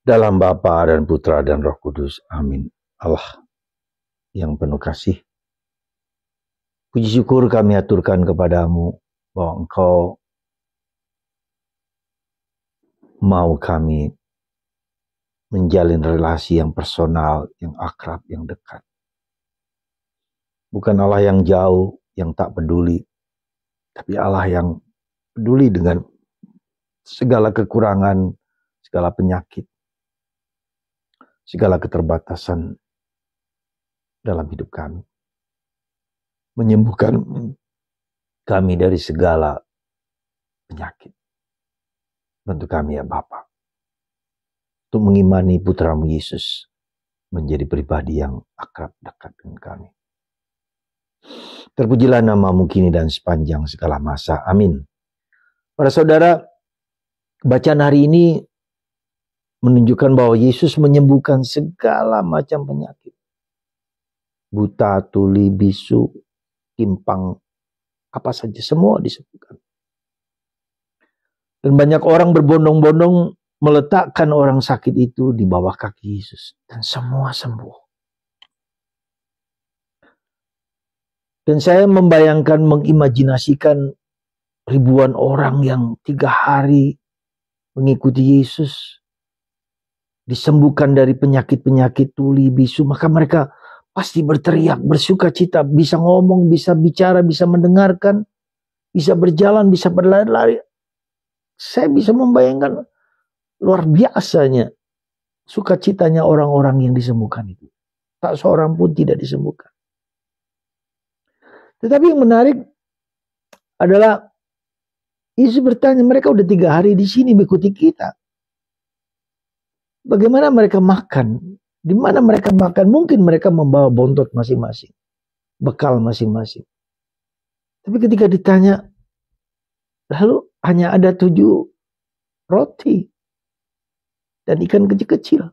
Dalam Bapa dan Putra dan Roh Kudus. Amin. Allah yang penuh kasih, puji syukur kami aturkan kepadamu bahwa Engkau mau kami menjalin relasi yang personal, yang akrab, yang dekat. Bukan Allah yang jauh, yang tak peduli, tapi Allah yang peduli dengan segala kekurangan, segala penyakit, segala keterbatasan dalam hidup kami. Menyembuhkan kami dari segala penyakit. Bantu kami ya Bapa, untuk mengimani Putramu Yesus menjadi pribadi yang akrab dekat dengan kami. Terpujilah namamu kini dan sepanjang segala masa. Amin. Para saudara, bacaan hari ini menunjukkan bahwa Yesus menyembuhkan segala macam penyakit. Buta, tuli, bisu, timpang, apa saja, semua disembuhkan. Dan banyak orang berbondong-bondong meletakkan orang sakit itu di bawah kaki Yesus. Dan semua sembuh. Dan saya membayangkan, mengimajinasikan ribuan orang yang 3 hari mengikuti Yesus, disembuhkan dari penyakit-penyakit tuli, bisu, maka mereka pasti berteriak, bersuka cita, bisa ngomong, bisa bicara, bisa mendengarkan, bisa berjalan, bisa berlari-lari. Saya bisa membayangkan luar biasanya sukacitanya orang-orang yang disembuhkan itu. Tak seorang pun tidak disembuhkan. Tetapi yang menarik adalah Yesus bertanya, mereka udah 3 hari di sini mengikuti kita. Bagaimana mereka makan? Di mana mereka makan? Mungkin mereka membawa bontot masing-masing, bekal masing-masing. Tapi ketika ditanya, lalu hanya ada 7 roti dan ikan kecil-kecil.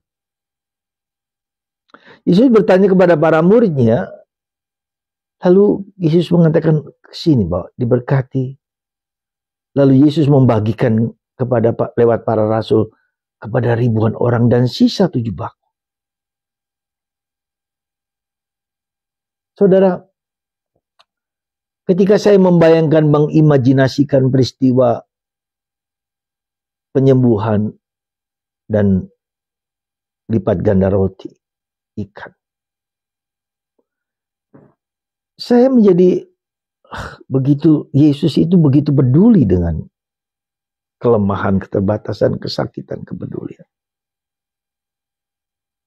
Yesus bertanya kepada para muridnya, lalu Yesus mengatakan ke sini bahwa diberkati. Lalu Yesus membagikan kepada lewat para rasul kepada ribuan orang dan sisa 7 bakul. Saudara, ketika saya membayangkan, mengimajinasikan peristiwa penyembuhan dan lipat ganda roti, ikan, saya menjadi begitu, Yesus itu begitu peduli dengan kelemahan, keterbatasan, kesakitan, kepedulian.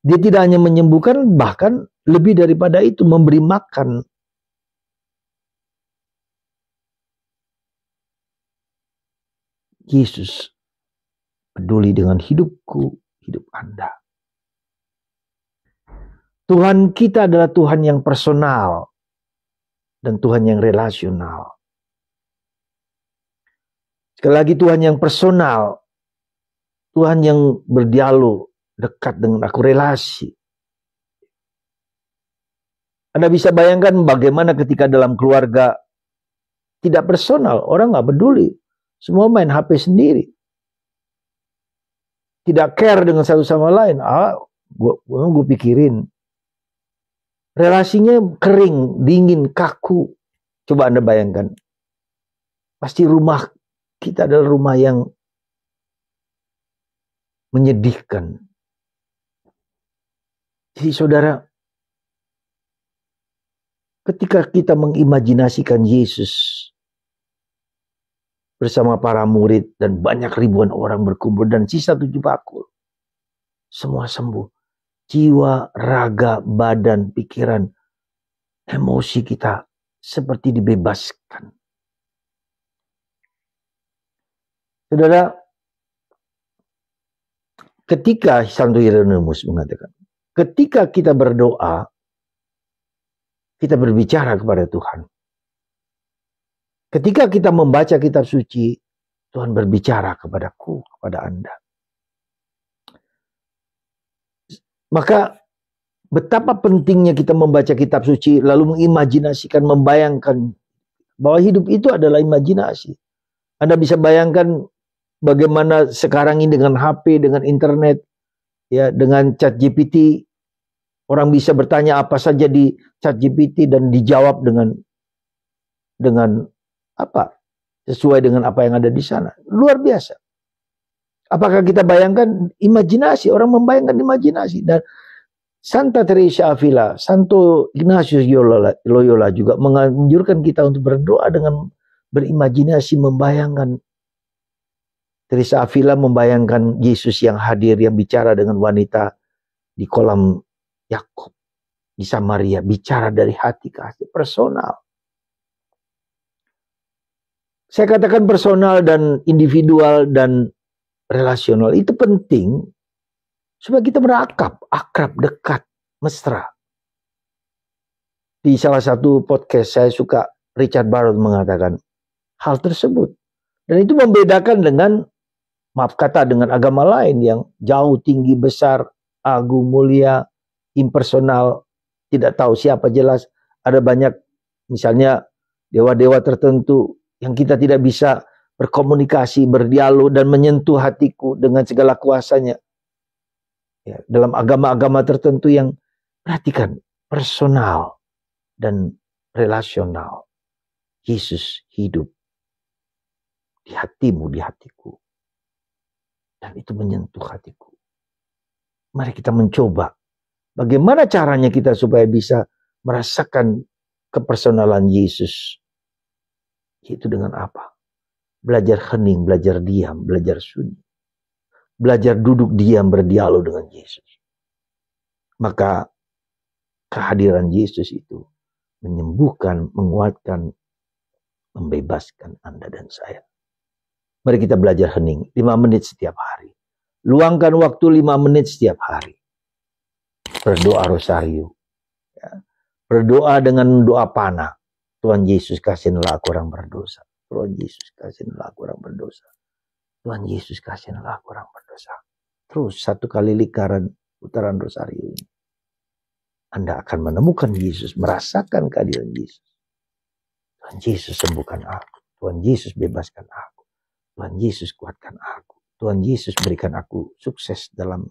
Dia tidak hanya menyembuhkan, bahkan lebih daripada itu, memberi makan. Yesus peduli dengan hidupku, hidup Anda. Tuhan kita adalah Tuhan yang personal dan Tuhan yang relasional. Sekali lagi, Tuhan yang personal, Tuhan yang berdialog, dekat dengan aku, relasi. Anda bisa bayangkan bagaimana ketika dalam keluarga tidak personal, orang nggak peduli, semua main HP sendiri, tidak care dengan satu sama lain. Gue pikirin, relasinya kering, dingin, kaku. Coba Anda bayangkan, pasti rumah kita adalah rumah yang menyedihkan. Jadi saudara, ketika kita mengimajinasikan Yesus bersama para murid dan banyak ribuan orang berkumpul dan sisa 7 bakul, semua sembuh. Jiwa, raga, badan, pikiran, emosi kita seperti dibebaskan. Saudara, ketika Santo Hieronymus mengatakan, ketika kita berdoa, kita berbicara kepada Tuhan. Ketika kita membaca kitab suci, Tuhan berbicara kepadaku, kepada Anda. Maka betapa pentingnya kita membaca kitab suci, lalu mengimajinasikan, membayangkan bahwa hidup itu adalah imajinasi. Anda bisa bayangkan bagaimana sekarang ini dengan HP, dengan internet, Ya, dengan ChatGPT orang bisa bertanya apa saja di ChatGPT dan dijawab dengan apa? Sesuai dengan apa yang ada di sana. Luar biasa. Apakah kita bayangkan imajinasi, orang membayangkan imajinasi. Dan Santa Teresa Avila, Santo Ignatius Loyola juga menganjurkan kita untuk berdoa dengan berimajinasi, membayangkan. Teresa Avila membayangkan Yesus yang hadir, yang bicara dengan wanita di kolam Yakub di Samaria, bicara dari hati ke hati, personal. Saya katakan personal dan individual dan relasional itu penting supaya kita berakap, akrab, dekat, mesra. Di salah satu podcast saya suka Richard Barrett mengatakan hal tersebut. Dan itu membedakan dengan, maaf kata, dengan agama lain yang jauh, tinggi, besar, agung, mulia, impersonal, tidak tahu siapa jelas. Ada banyak misalnya dewa-dewa tertentu yang kita tidak bisa berkomunikasi, berdialog dan menyentuh hatiku dengan segala kuasanya. Ya, dalam agama-agama tertentu yang, perhatikan, personal dan relasional. Yesus hidup di hatimu, di hatiku. Dan itu menyentuh hatiku. Mari kita mencoba. Bagaimana caranya kita supaya bisa merasakan kepersonalan Yesus? Itu dengan apa? Belajar hening, belajar diam, belajar sunyi. Belajar duduk diam berdialog dengan Yesus. Maka kehadiran Yesus itu menyembuhkan, menguatkan, membebaskan Anda dan saya. Mari kita belajar hening 5 menit setiap hari. Luangkan waktu 5 menit setiap hari. Berdoa rosario. Ya. Berdoa dengan doa panah. Tuhan Yesus, kasihilah aku orang berdosa. Tuhan Yesus, kasihilah aku orang berdosa. Tuhan Yesus, kasihilah aku orang berdosa. Terus 1 kali lingkaran putaran rosario ini. Anda akan menemukan Yesus, merasakan kehadiran Yesus. Tuhan Yesus, sembuhkan aku. Tuhan Yesus, bebaskan aku. Tuhan Yesus, kuatkan aku. Tuhan Yesus, berikan aku sukses dalam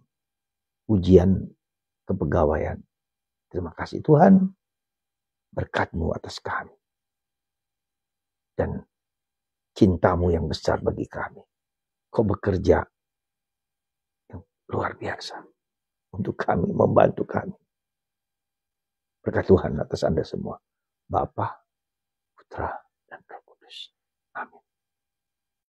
ujian kepegawaian. Terima kasih Tuhan, berkat-Mu atas kami. Dan cinta-Mu yang besar bagi kami. Kau bekerja yang luar biasa untuk kami, membantu kami. Berkat Tuhan atas Anda semua. Bapa, Putra, dan Roh Kudus.